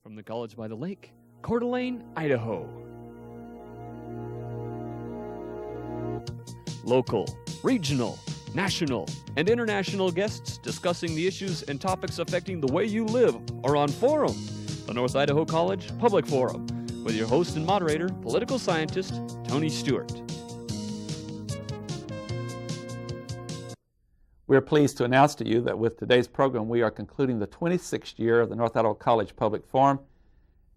From the College by the Lake, Coeur d'Alene, Idaho. Local, regional, national, and international guests discussing the issues and topics affecting the way you live are on Forum, the North Idaho College Public Forum, with your host and moderator, political scientist, Tony Stewart. We are pleased to announce to you that with today's program, we are concluding the 26th year of the North Idaho College Public Forum,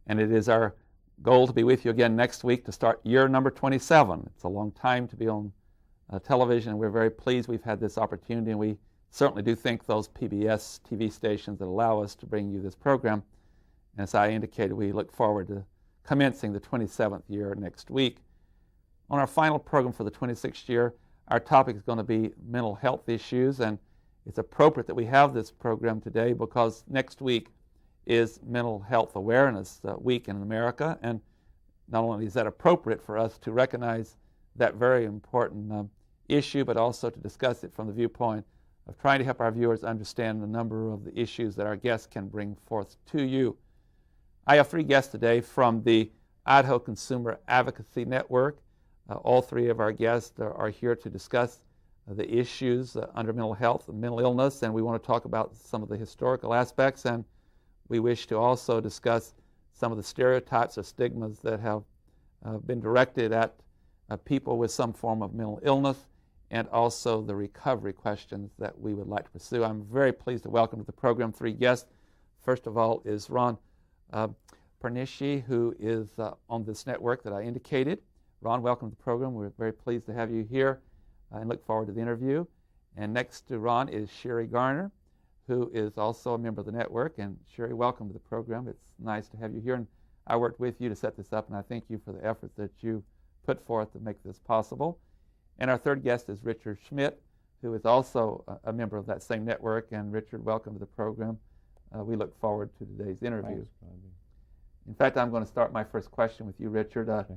and it is our goal to be with you again next week to start year number 27. It's a long time to be on television, and we're very pleased we've had this opportunity, and we certainly do thank those PBS TV stations that allow us to bring you this program. And as I indicated, we look forward to commencing the 27th year next week. On our final program for the 26th year, our topic is going to be mental health issues, and it's appropriate that we have this program today because next week is Mental Health Awareness Week in America, and not only is that appropriate for us to recognize that very important issue, but also to discuss it from the viewpoint of trying to help our viewers understand the number of the issues that our guests can bring forth to you. I have three guests today from the Idaho Consumer Advocacy Network. All three of our guests are here to discuss the issues under mental health and mental illness, and we want to talk about some of the historical aspects, and we wish to also discuss some of the stereotypes or stigmas that have been directed at people with some form of mental illness, and also the recovery questions that we would like to pursue. I'm very pleased to welcome to the program three guests. First of all is Ron PARCANICE, who is on this network that I indicated. Ron, welcome to the program. We're very pleased to have you here and look forward to the interview. And next to Ron is SHERI GARNER, who is also a member of the network. And SHERI, welcome to the program. It's nice to have you here. And I worked with you to set this up, and I thank you for the effort that you put forth to make this possible. And our third guest is Richard SCHMIDT, who is also a member of that same network. And Richard, welcome to the program. We look forward to today's interview. Thanks, in fact, I'm going to start my first question with you, Richard. Okay.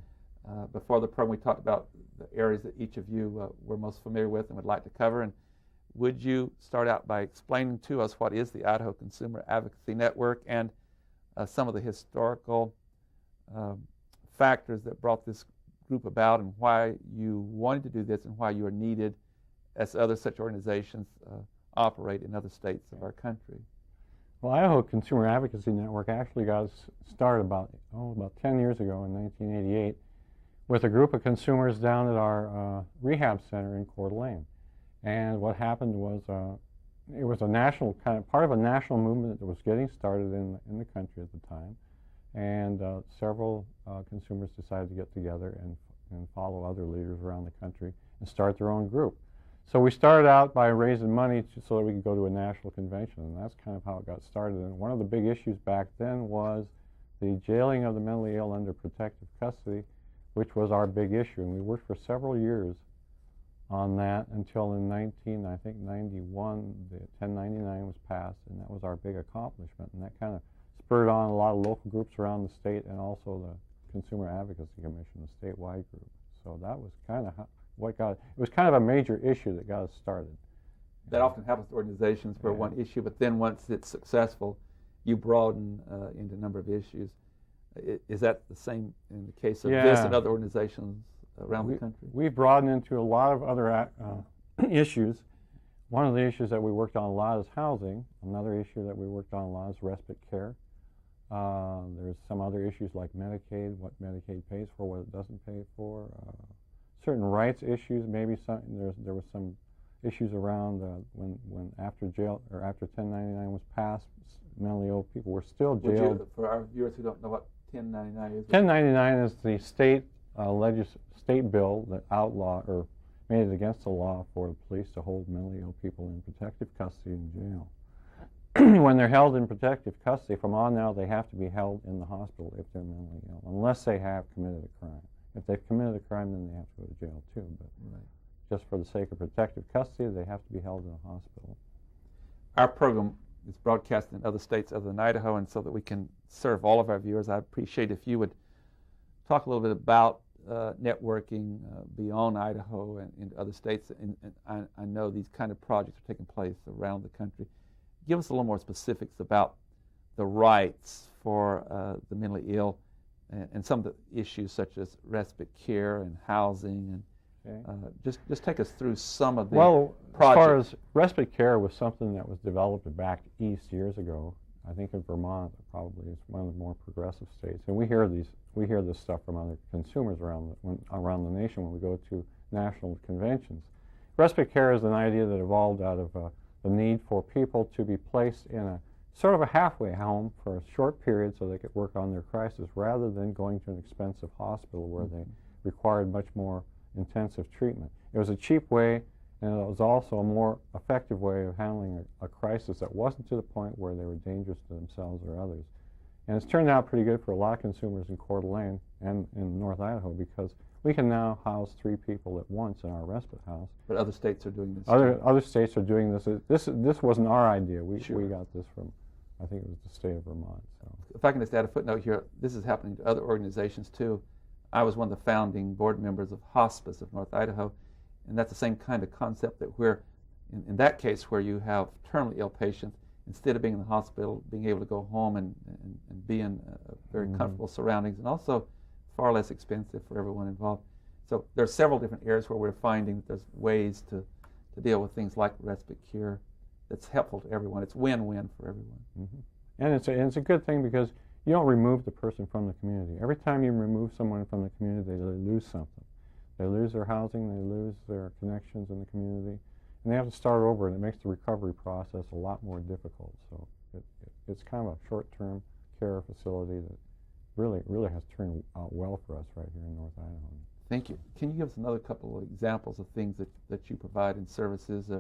Before the program, we talked about the areas that each of you were most familiar with and would like to cover. And would you start out by explaining to us what is the Idaho Consumer Advocacy Network and some of the historical factors that brought this group about and why you wanted to do this and why you are needed as other such organizations operate in other states of our country? Well, Idaho Consumer Advocacy Network actually got started about 10 years ago in 1988 with a group of consumers down at our rehab center in Coeur d'Alene. And what happened was it was a national part of a national movement that was getting started in the country at the time. And several consumers decided to get together and follow other leaders around the country and start their own group. So we started out by raising money so that we could go to a national convention, and that's kind of how it got started. And one of the big issues back then was the jailing of the mentally ill under protective custody, which was our big issue. And we worked for several years on that until in 91, the 1099 was passed, and that was our big accomplishment. And that kind of spurred on a lot of local groups around the state and also the Consumer Advocacy Commission, the statewide group. So that was kind of it was kind of a major issue that got us started. That often happens to organizations for one issue, but then once it's successful, you broaden into a number of issues. Is that the same in the case of this and other organizations around the country? We've broadened into a lot of other issues. One of the issues that we worked on a lot is housing. Another issue that we worked on a lot is respite care. There's some other issues like Medicaid, what Medicaid pays for, what it doesn't pay for. Certain rights issues, maybe there was some issues around when after jail or after 1099 was passed, mentally ill people were still jailed. For our viewers who don't know what 1099 is. 1099 is the state bill that outlawed or made it against the law for the police to hold mentally ill people in protective custody in jail. When they're held in protective custody, from on now they have to be held in the hospital if they're mentally ill, unless they have committed a crime. If they've committed a crime, then they have to go to jail too. But just for the sake of protective custody, they have to be held in a hospital. Our program is broadcast in other states other than Idaho, and so that we can serve all of our viewers, I appreciate if you would talk a little bit about networking beyond Idaho and into other states. And I know these kind of projects are taking place around the country. Give us a little more specifics about the rights for the mentally ill and some of the issues such as respite care and housing, and just take us through some of the projects. As far as respite care was something that was developed back east years ago. I think in Vermont probably is one of the more progressive states, and we hear this stuff from other consumers around the nation when we go to national conventions. Respite care is an idea that evolved out of the need for people to be placed in a sort of a halfway home for a short period so they could work on their crisis rather than going to an expensive hospital where they required much more intensive treatment. It was a cheap way, and it was also a more effective way of handling a crisis that wasn't to the point where they were dangerous to themselves or others. And it's turned out pretty good for a lot of consumers in Coeur d'Alene and in North Idaho, because we can now house 3 people at once in our respite house. But other states are doing this. Other states are doing this. This wasn't our idea. We got this from, I think it was the state of Vermont. So. If I can just add a footnote here, this is happening to other organizations too. I was one of the founding board members of Hospice of North Idaho, and that's the same kind of concept that we're, in that case where you have terminally ill patients, instead of being in the hospital, being able to go home and be in very comfortable surroundings, and also far less expensive for everyone involved. So there are several different areas where we're finding that there's ways to deal with things like respite care that's helpful to everyone. It's win-win for everyone. And it's a good thing because you don't remove the person from the community. Every time you remove someone from the community, they lose something. They lose their housing, they lose their connections in the community, and they have to start over, and it makes the recovery process a lot more difficult. So it's kind of a short-term care facility that really has turned out well for us right here in North Idaho. Thank you. Can you give us another couple of examples of things that you provide in services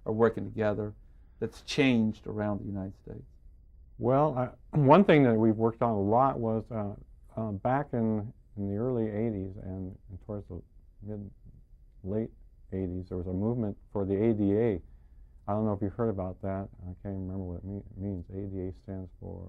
or working together that's changed around the United States? Well, one thing that we've worked on a lot was back in the early 80s and towards the late 80s, there was a movement for the ADA. I don't know if you've heard about that. I can't remember what it means. ADA stands for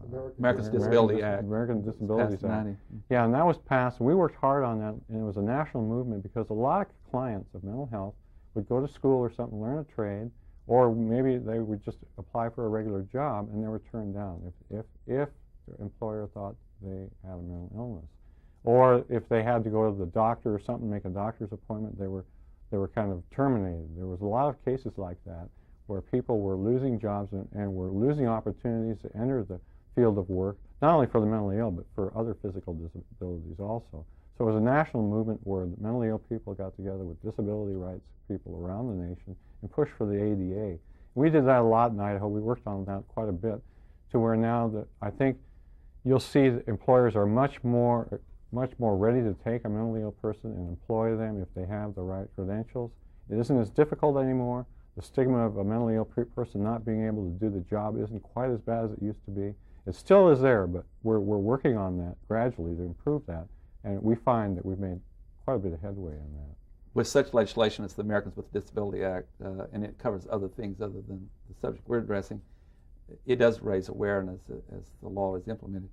American Disability Act. American Disabilities Act. Yeah, and that was passed. We worked hard on that, and it was a national movement because a lot of clients of mental health would go to school or something, learn a trade, or maybe they would just apply for a regular job and they were turned down if their employer thought they had a mental illness. Or if they had to go to the doctor or something, make a doctor's appointment, they were kind of terminated. There was a lot of cases like that where people were losing jobs and were losing opportunities to enter the field of work, not only for the mentally ill, but for other physical disabilities also. So it was a national movement where the mentally ill people got together with disability rights people around the nation and pushed for the ADA. We did that a lot in Idaho. We worked on that quite a bit, to where now that I think you'll see that employers are much more ready to take a mentally ill person and employ them if they have the right credentials. It isn't as difficult anymore. The stigma of a mentally ill person not being able to do the job isn't quite as bad as it used to be. It still is there, but we're working on that gradually to improve that, and we find that we've made quite a bit of headway in that. With such legislation as the Americans with Disability Act, and it covers other things other than the subject we're addressing, it does raise awareness as the law is implemented.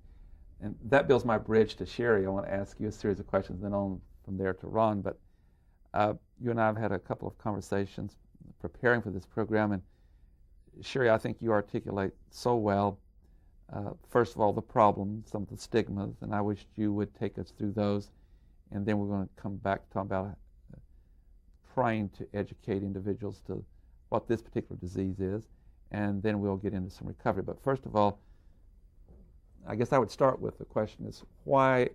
And that builds my bridge to SHERI. I want to ask you a series of questions, then on from there to Ron. But you and I have had a couple of conversations preparing for this program, and SHERI, I think you articulate so well, first of all, the problem, some of the stigmas, and I wish you would take us through those, and then we're going to come back to talk about trying to educate individuals to what this particular disease is, and then we'll get into some recovery. But first of all, I guess I would start with the question is, why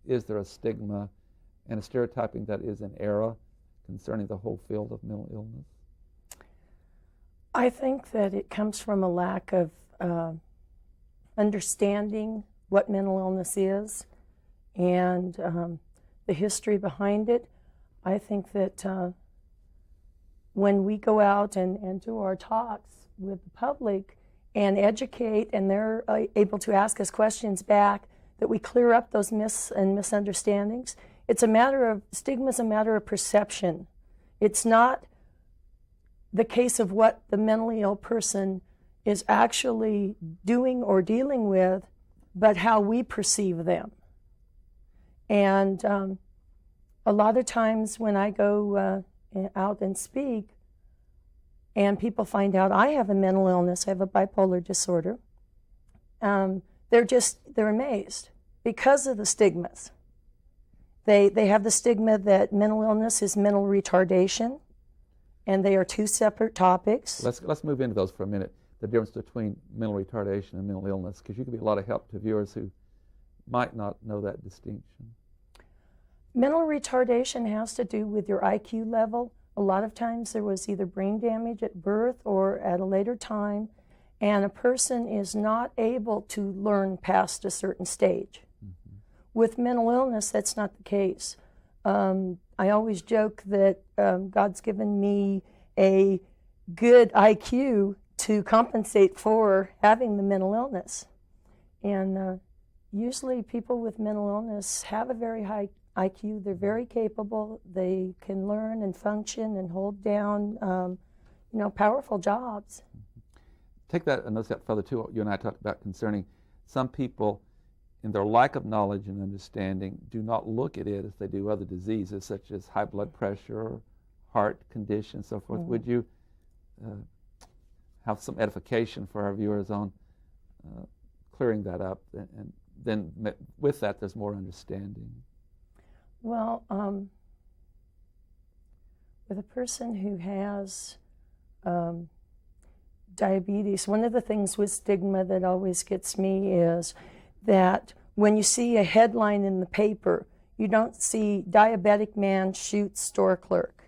is there a stigma and a stereotyping that is in error concerning the whole field of mental illness? I think that it comes from a lack of understanding what mental illness is and the history behind it. I think that when we go out and do our talks with the public and educate, and they're able to ask us questions back, that we clear up those myths and misunderstandings. It's a matter of, stigma is a matter of perception. It's not the case of what the mentally ill person is actually doing or dealing with, but how we perceive them. And a lot of times when I go out and speak, and people find out I have a mental illness, I have a bipolar disorder, they're amazed because of the stigmas. They have the stigma that mental illness is mental retardation, and they are two separate topics. Let's move into those for a minute. The difference between mental retardation and mental illness, because you could be a lot of help to viewers who might not know that distinction. Mental retardation has to do with your IQ level. A lot of times there was either brain damage at birth or at a later time, and a person is not able to learn past a certain stage. Mm-hmm. With mental illness, that's not the case. I always joke that God's given me a good IQ to compensate for having the mental illness. And usually people with mental illness have a very high IQ. They're very capable. They can learn and function and hold down, powerful jobs. Take that another step further too, what you and I talked about concerning some people in their lack of knowledge and understanding do not look at it as they do other diseases such as high blood pressure or heart condition and so forth. Mm-hmm. Would you have some edification for our viewers on clearing that up, and then with that there's more understanding? Well, with a person who has diabetes, one of the things with stigma that always gets me is that when you see a headline in the paper, you don't see diabetic man shoots store clerk,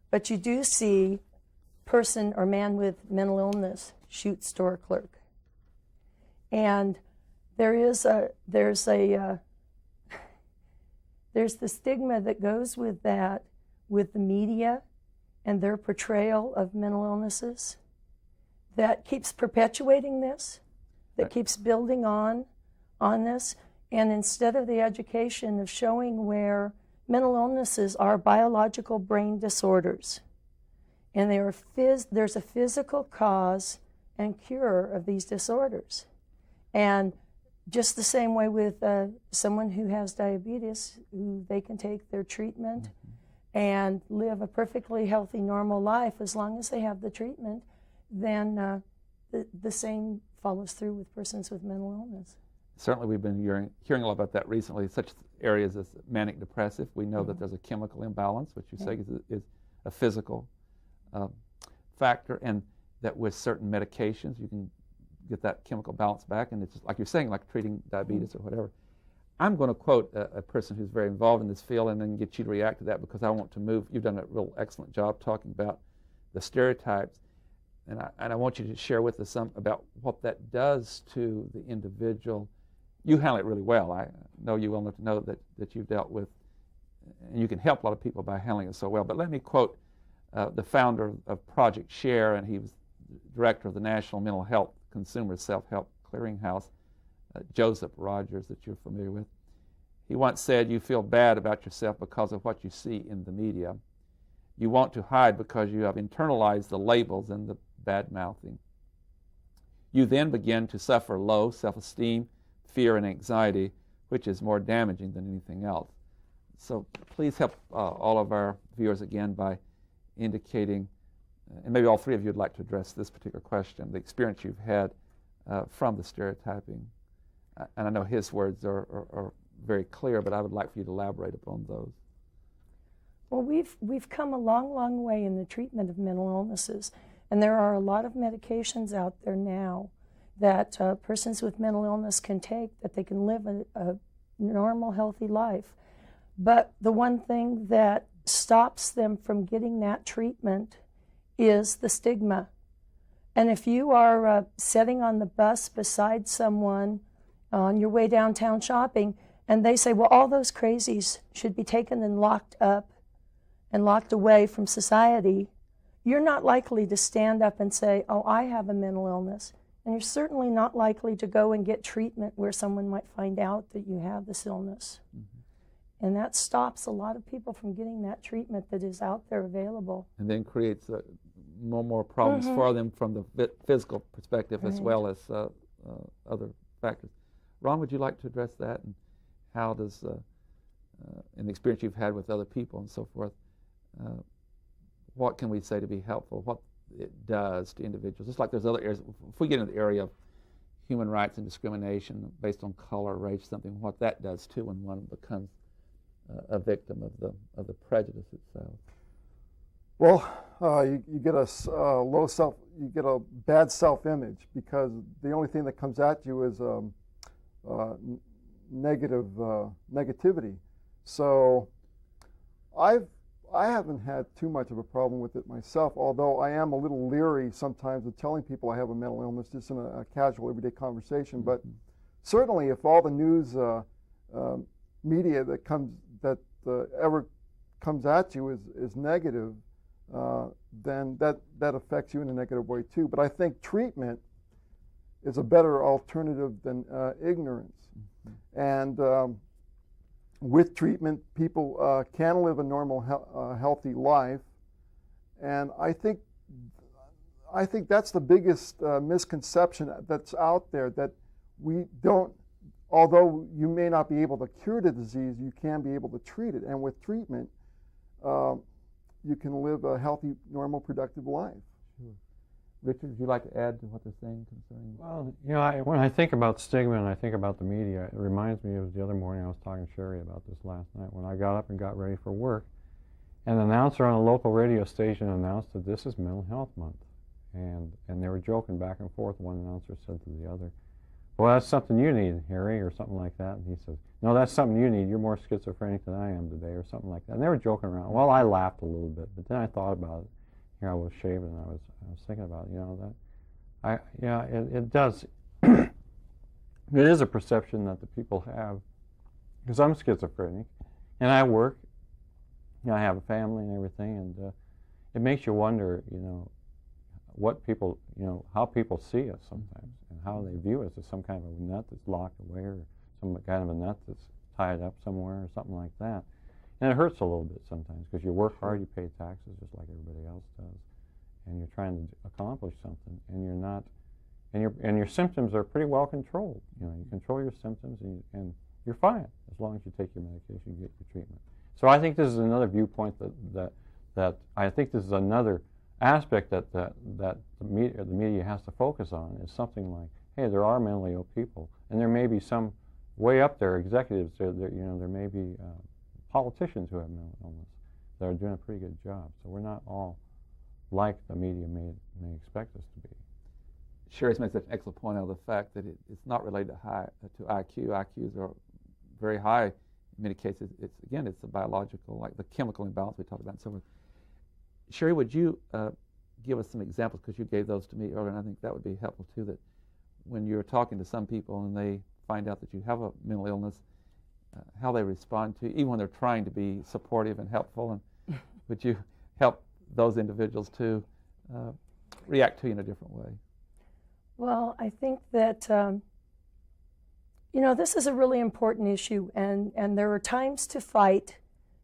but you do see person or man with mental illness shoots store clerk. And there's the stigma that goes with that, with the media and their portrayal of mental illnesses, that keeps perpetuating this, that keeps building on this. And instead of the education of showing where mental illnesses are biological brain disorders, and there's a physical cause and cure of these disorders. And just the same way with someone who has diabetes, who they can take their treatment and live a perfectly healthy, normal life as long as they have the treatment, then the same follows through with persons with mental illness. Certainly we've been hearing a lot about that recently, such areas as manic depressive. We know that there's a chemical imbalance, which you say is a physical factor, and that with certain medications you can get that chemical balance back, and it's like you're saying, like treating diabetes or whatever. I'm going to quote a person who's very involved in this field and then get you to react to that, because I want to move. You've done a real excellent job talking about the stereotypes, and I want you to share with us some about what that does to the individual. You handle it really well. I know you well enough to know that you've dealt with, and you can help a lot of people by handling it so well. But let me quote the founder of Project SHERI, and he was director of the National Mental Health Consumer Self-Help Clearinghouse, Joseph Rogers, that you're familiar with. He once said, "You feel bad about yourself because of what you see in the media. You want to hide because you have internalized the labels and the bad-mouthing. You then begin to suffer low self-esteem, fear, and anxiety, which is more damaging than anything else." So please help all of our viewers again by indicating, and maybe all three of you would like to address this particular question, the experience you've had from the stereotyping. And I know his words are very clear, but I would like for you to elaborate upon those. Well, we've come a long, long way in the treatment of mental illnesses, and there are a lot of medications out there now that persons with mental illness can take, that they can live a normal, healthy life. But the one thing that stops them from getting that treatment is the stigma. And if you are sitting on the bus beside someone on your way downtown shopping, and they say, well, all those crazies should be taken and locked up and locked away from society, you're not likely to stand up and say, oh, I have a mental illness. And you're certainly not likely to go and get treatment where someone might find out that you have this illness. Mm-hmm. And that stops a lot of people from getting that treatment that is out there available. And then creates more problems for them from the physical perspective as well as other factors. Ron, would you like to address that? And how does, in the experience you've had with other people and so forth, what can we say to be helpful? What it does to individuals? Just like there's other areas. If we get into the area of human rights and discrimination based on color, race, something, what that does too when one becomes a victim of the prejudice itself. Well, you get you get a bad self-image because the only thing that comes at you is negativity. So I haven't had too much of a problem with it myself, although I am a little leery sometimes of telling people I have a mental illness just in a casual everyday conversation. But certainly if all the news media that ever comes at you is negative, then that affects you in a negative way too. But I think treatment is a better alternative than ignorance. And with treatment, people can live a normal, healthy life. And I think that's the biggest misconception that's out there, that we don't, although you may not be able to cure the disease, you can be able to treat it. And with treatment, you can live a healthy, normal, productive life. Sure. Richard, would you like to add to what they're saying concerning? Well, you know, when I think about stigma and I think about the media, it reminds me of the other morning I was talking to SHERI about this last night when I got up and got ready for work. And the announcer on a local radio station announced that this is Mental Health Month. And they were joking back and forth. One announcer said to the other, "Well, that's something you need, Harry," or something like that. And he says, "No, that's something you need. You're more schizophrenic than I am today," or something like that. And they were joking around. Well, I laughed a little bit, but then I thought about it. Here I was shaving, and I was thinking about, you know, that it does. It is a perception that the people have, because I'm schizophrenic, and I work. You know, I have a family and everything, and it makes you wonder, you know, what people, you know, how people see us sometimes, and how they view us as some kind of a nut that's locked away, or some kind of a nut that's tied up somewhere, or something like that. And it hurts a little bit sometimes, because you work hard, you pay taxes just like everybody else does, and you're trying to accomplish something, and you're not, and your symptoms are pretty well controlled. You know, you control your symptoms, and you're fine as long as you take your medication and get your treatment. So I think this is another viewpoint that I think this is another aspect that the media has to focus on, is something like, hey, there are mentally ill people, and there may be some way up there executives. You know, there may be politicians who have mental illness that are doing a pretty good job. So we're not all like the media may expect us to be. SHERI's made such an excellent point out of the fact that it's not related to IQ. IQs are very high in many cases. It's a biological, like the chemical imbalance we talked about and so forth. SHERI, would you give us some examples, because you gave those to me earlier, and I think that would be helpful too, that when you're talking to some people and they find out that you have a mental illness, how they respond to, even when they're trying to be supportive and helpful, and would you help those individuals to react to you in a different way? Well, I think that, you know, this is a really important issue, and there are times to fight.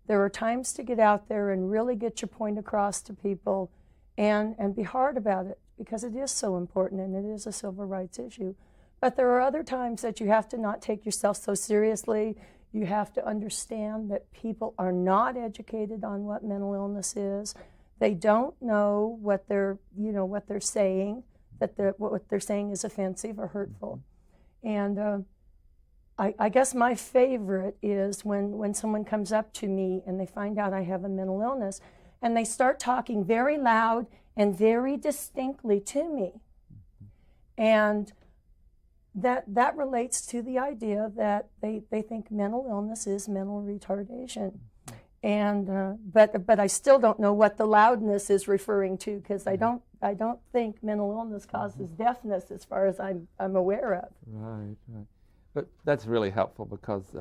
There are times to get out there and really get your point across to people and be hard about it, because it is so important and it is a civil rights issue. But there are other times that you have to not take yourself so seriously. You have to understand that people are not educated on what mental illness is. They don't know what they're saying, that what they're saying is offensive or hurtful. And I guess my favorite is when someone comes up to me and they find out I have a mental illness, and they start talking very loud and very distinctly to me. And that relates to the idea that they think mental illness is mental retardation. And but I still don't know what the loudness is referring to, because I don't think mental illness causes deafness as far as I'm aware of. Right. But that's really helpful, because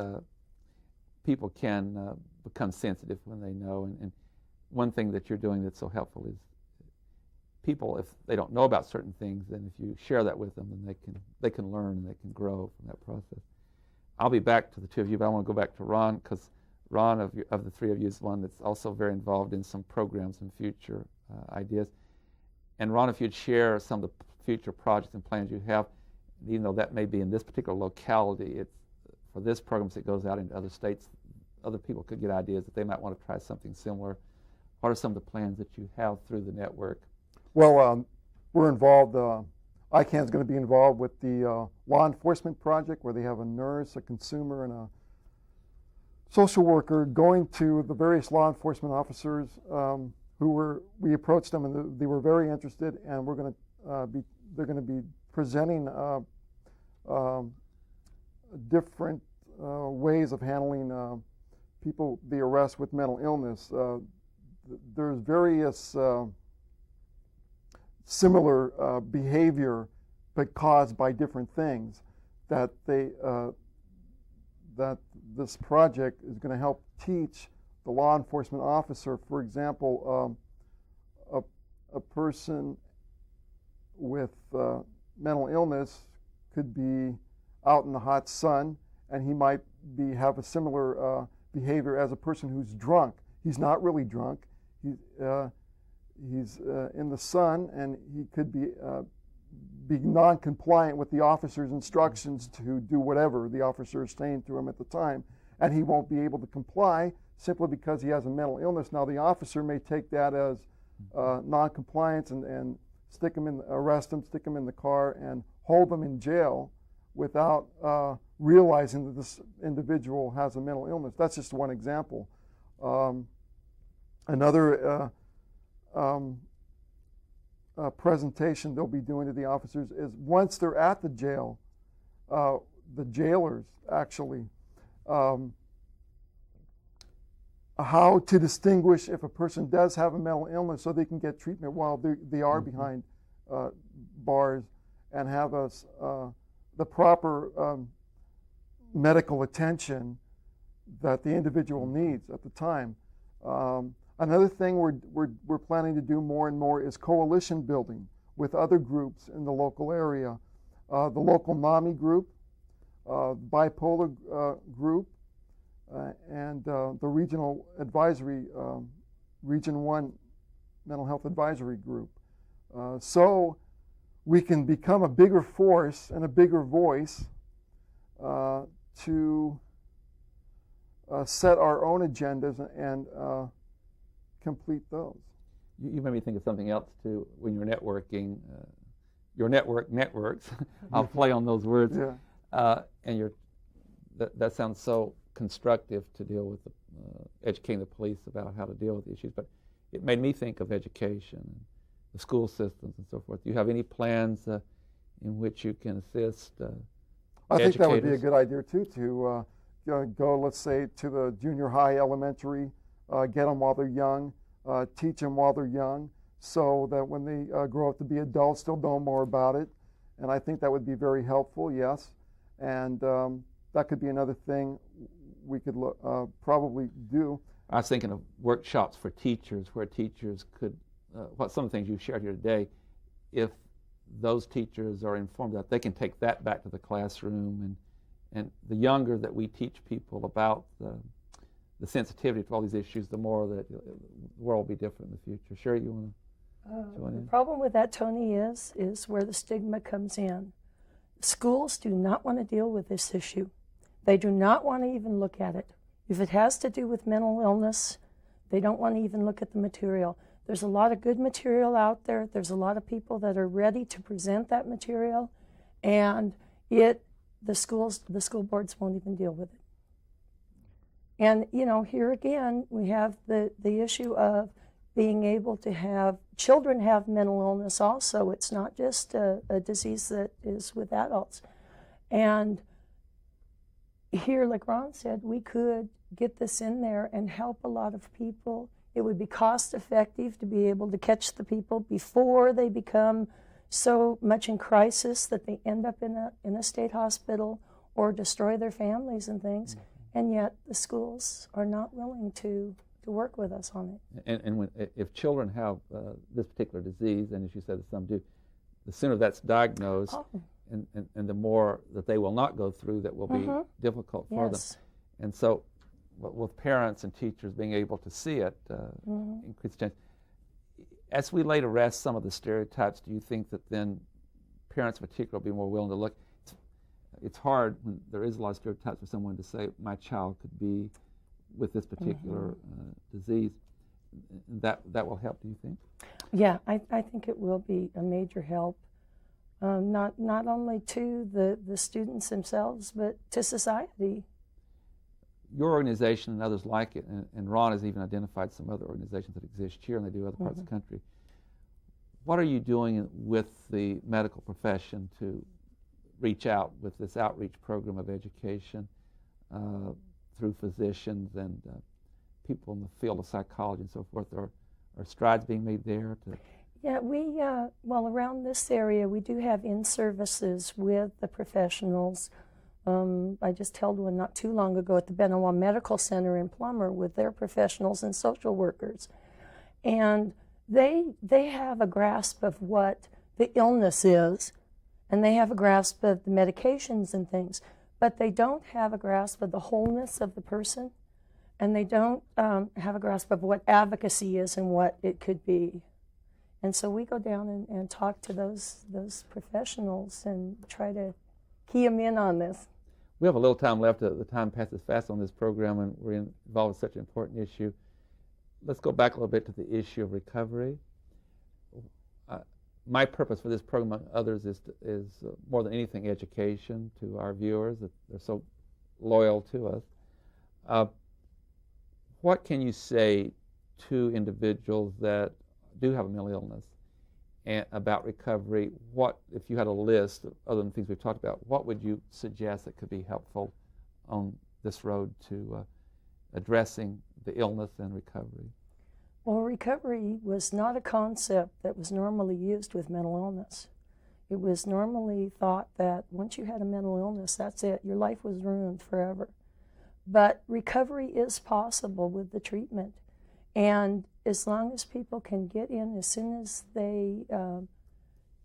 people can become sensitive when they know. And one thing that you're doing that's so helpful is people, if they don't know about certain things, then if you share that with them, then they can learn and they can grow from that process. I'll be back to the two of you, but I want to go back to Ron, because Ron, of the three of you, is one that's also very involved in some programs and future ideas. And Ron, if you'd share some of the future projects and plans you have, even though that may be in this particular locality, it's for this program, as it goes out into other states, other people could get ideas that they might want to try something similar. What are some of the plans that you have through the network? Well, we're involved ICANN is going to be involved with the law enforcement project, where they have a nurse, a consumer, and a social worker going to the various law enforcement officers we approached them, and they were very interested, and they're going to be presenting different ways of handling the arrest with mental illness. There's various similar behavior, but caused by different things that that this project is going to help teach the law enforcement officer. For example, a person with mental illness could be out in the hot sun, and he might have a similar behavior as a person who's drunk. He's not really drunk. He's in the sun, and he could be non-compliant with the officer's instructions to do whatever the officer is saying to him at the time, and he won't be able to comply simply because he has a mental illness. Now, the officer may take that as non-compliance and arrest him, stick him in the car, and hold him in jail without realizing that this individual has a mental illness. That's just one example. Another presentation they'll be doing to the officers is, once they're at the jail, the jailers actually, how to distinguish if a person does have a mental illness, so they can get treatment while they are behind bars, and have the proper medical attention that the individual needs at the time. Another thing we're planning to do more and more is coalition building with other groups in the local area. The local NAMI group, bipolar group, and the regional advisory, Region 1 Mental Health Advisory Group. So we can become a bigger force and a bigger voice to set our own agendas and complete those. You made me think of something else too. When you're networking, your network networks. I'll play on those words. Yeah. And that sounds so constructive to deal with educating the police about how to deal with the issues. But it made me think of education, and the school systems, and so forth. Do you have any plans in which you can assist I think educators? that would be a good idea too, to go, let's say, to the junior high, elementary, get them while they're young, teach them while they're young, so that when they grow up to be adults, they'll know more about it. And I think that would be very helpful, yes. And that could be another thing we could probably do. I was thinking of workshops for teachers, where teachers could, some of the things you shared here today, if those teachers are informed that, they can take that back to the classroom, and the younger that we teach people about the sensitivity to all these issues, the more that the world will be different in the future. Sherry, you want to join in? The problem with that, Tony, is where the stigma comes in. Schools do not want to deal with this issue. They do not want to even look at it. If it has to do with mental illness, they don't want to even look at the material. There's a lot of good material out there. There's a lot of people that are ready to present that material, and the school boards won't even deal with it. And here again we have the issue of being able to have children have mental illness also. It's not just a disease that is with adults. And here, like Ron said, we could get this in there and help a lot of people. It would be cost effective to be able to catch the people before they become so much in crisis that they end up in a state hospital or destroy their families and things. Mm-hmm. And yet the schools are not willing to work with us on it. And if children have this particular disease, and as you said, some do, the sooner that's diagnosed, and the more that they will not go through that will be difficult for them. And so with parents and teachers being able to see it, increase chance. As we lay to rest some of the stereotypes, do you think that then parents in particular will be more willing to look? It's hard when there is a lot of stereotypes for someone to say, my child could be with this particular disease. That will help, do you think? Yeah, I think it will be a major help. not only to the students themselves, but to society. Your organization and others like it, and Ron has even identified some other organizations that exist here and they do other parts of the country. What are you doing with the medical profession to reach out with this outreach program of education through physicians and people in the field of psychology and so forth? Are strides being made there? Yeah, well, around this area, we do have in-services with the professionals. I just held one not too long ago at the Benoit Medical Center in Plummer with their professionals and social workers. And they have a grasp of what the illness is, and they have a grasp of the medications and things, but they don't have a grasp of the wholeness of the person, and they don't have a grasp of what advocacy is and what it could be. And so we go down and talk to those professionals and try to key them in on this. We have a little time left. The time passes fast on this program, and we're involved with such an important issue. Let's go back a little bit to the issue of recovery. My purpose for this program, among others, is more than anything education to our viewers. That they're so loyal to us. What can you say to individuals that do have a mental illness and about recovery? What, if you had a list of other than things we've talked about, what would you suggest that could be helpful on this road to addressing the illness and recovery? Well, recovery was not a concept that was normally used with mental illness. It was normally thought that once you had a mental illness, that's it. Your life was ruined forever. But recovery is possible with the treatment. And as long as people can get in, as soon as they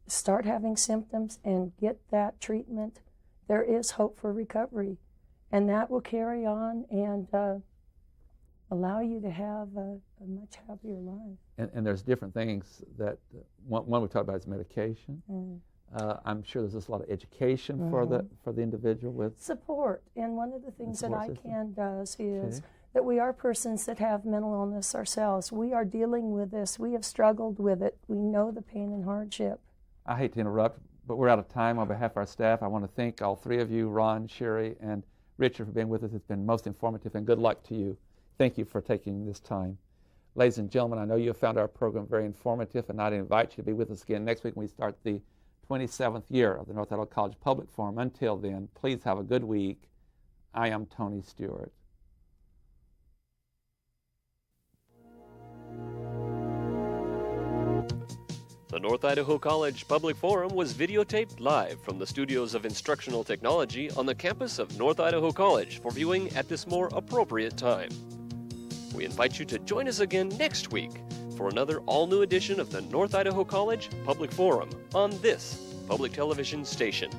start having symptoms and get that treatment, there is hope for recovery. And that will carry on and allow you to have a much happier life. And there's different things that, one we talked about is medication. I'm sure there's just a lot of education for the individual with support. And one of the things that ICANN does is that we are persons that have mental illness ourselves. We are dealing with this. We have struggled with it. We know the pain and hardship. I hate to interrupt, but we're out of time. On behalf of our staff, I want to thank all three of you, Ron, SHERI, and Richard, for being with us. It's been most informative, and good luck to you. Thank you for taking this time. Ladies and gentlemen, I know you have found our program very informative, and I'd invite you to be with us again next week when we start the 27th year of the North Idaho College Public Forum. Until then, please have a good week. I am Tony Stewart. The North Idaho College Public Forum was videotaped live from the studios of Instructional Technology on the campus of North Idaho College for viewing at this more appropriate time. We invite you to join us again next week for another all-new edition of the North Idaho College Public Forum on this public television station.